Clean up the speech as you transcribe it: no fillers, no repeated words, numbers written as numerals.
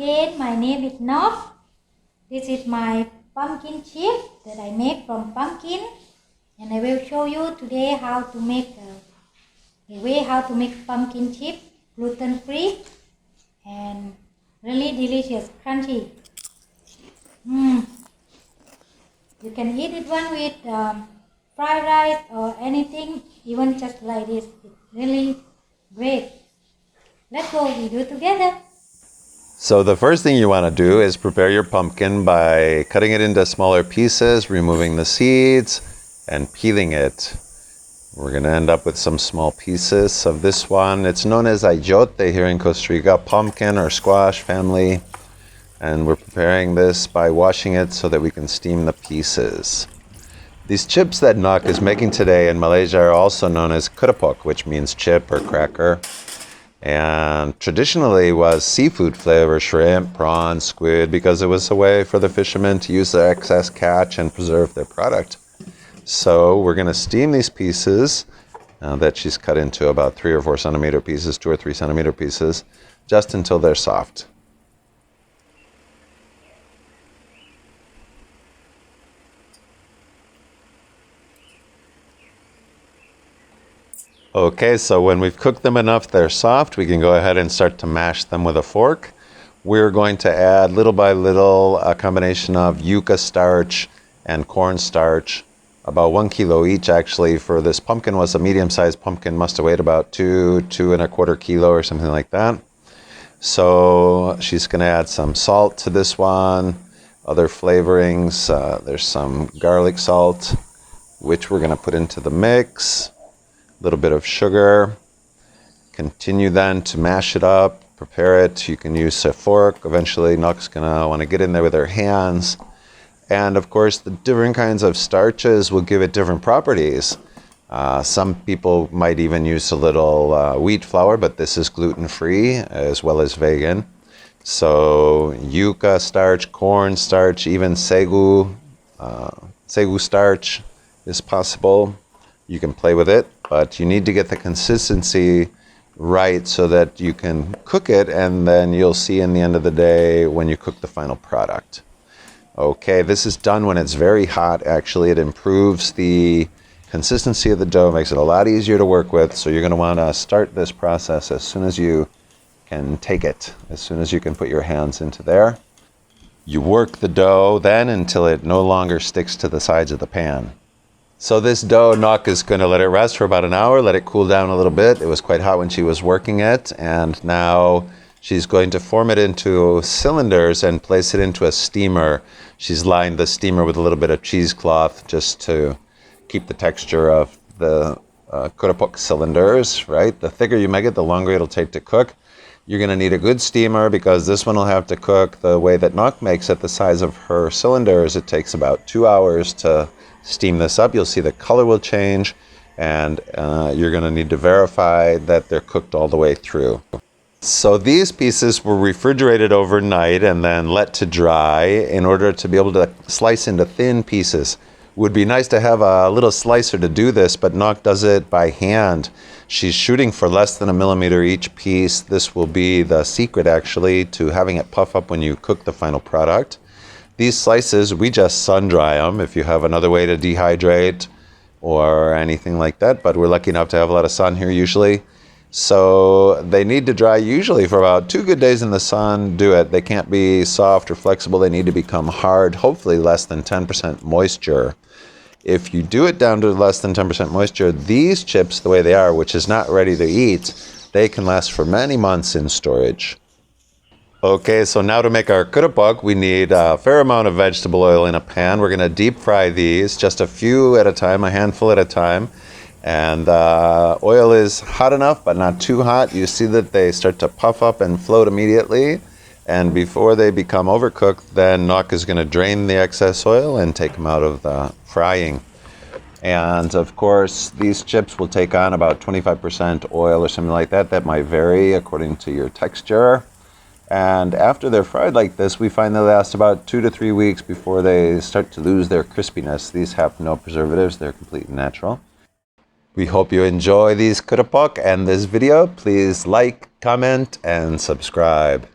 again, my name is Nok. This is my pumpkin chip that I make from pumpkin, and I will show you today how to make pumpkin chip, gluten free and really delicious, crunchy. You can eat it one with fried rice or anything, even just like this. It's really great. Let's go, we do it together. So the first thing you want to do is prepare your pumpkin by cutting it into smaller pieces, removing the seeds, and peeling it. We're going to end up with some small pieces of this one. It's known as ayote here in Costa Rica, pumpkin or squash family. And we're preparing this by washing it so that we can steam the pieces. These chips that Nok is making today in Malaysia are also known as Keropok, which means chip or cracker. And traditionally was seafood flavor, shrimp, prawns, squid, because it was a way for the fishermen to use their excess catch and preserve their product. So we're going to steam these pieces that she's cut into about 3 or 4 centimeter pieces, 2 or 3 centimeter pieces, just until they're soft. Okay, so when we've cooked them enough they're soft, we can go ahead and start to mash them with a fork. We're going to add little by little a combination of yuca starch and corn starch, about 1 kilo each actually. For this pumpkin was a medium-sized pumpkin, must have weighed about 2.25 kilo or something like that. So she's going to add some salt to this one, other flavorings. There's some garlic salt, which we're going to put into the mix. A little bit of sugar. Continue then to mash it up, prepare it. You can use a fork. Eventually Nok's gonna want to get in there with her hands. And of course the different kinds of starches will give it different properties. Some people might even use a little wheat flour, but this is gluten-free as well as vegan. So yuca starch, corn starch, even sagu starch is possible. You can play with it, but you need to get the consistency right so that you can cook it, and then you'll see in the end of the day when you cook the final product. Okay, this is done when it's very hot. Actually, it improves the consistency of the dough, makes it a lot easier to work with. So you're going to want to start this process as soon as you can take it, as soon as you can put your hands into there. You work the dough then until it no longer sticks to the sides of the pan. So this dough, Nok is going to let it rest for about an hour, let it cool down a little bit. It was quite hot when she was working it, and now she's going to form it into cylinders and place it into a steamer. She's lined the steamer with a little bit of cheesecloth just to keep the texture of the Keropok cylinders, right? The thicker you make it, the longer it'll take to cook. You're going to need a good steamer because this one will have to cook the way that Nok makes it, the size of her cylinders. It takes about 2 hours to steam this up. You'll see the color will change, and you're going to need to verify that they're cooked all the way through. So these pieces were refrigerated overnight and then let to dry in order to be able to slice into thin pieces. It would be nice to have a little slicer to do this, but Nok does it by hand. She's shooting for less than 1 millimeter each piece. This will be the secret actually to having it puff up when you cook the final product. These slices, we just sun dry them if you have another way to dehydrate or anything like that, but we're lucky enough to have a lot of sun here usually. So they need to dry usually for about 2 good days in the sun. Do it. They can't be soft or flexible. They need to become hard, hopefully less than 10% moisture. If you do it down to less than 10% moisture, these chips, the way they are, which is not ready to eat, they can last for many months in storage. Okay, so now to make our keropok, we need a fair amount of vegetable oil in a pan. We're going to deep fry these, just a few at a time, a handful at a time. And oil is hot enough, but not too hot. You see that they start to puff up and float immediately. And before they become overcooked, then Nok is going to drain the excess oil and take them out of the frying. And of course, these chips will take on about 25% oil or something like that. That might vary according to your texture. And after they're fried like this, we find they last about 2 to 3 weeks before they start to lose their crispiness. These have no preservatives. They're completely natural. We hope you enjoy these keropok and this video. Please like, comment, and subscribe.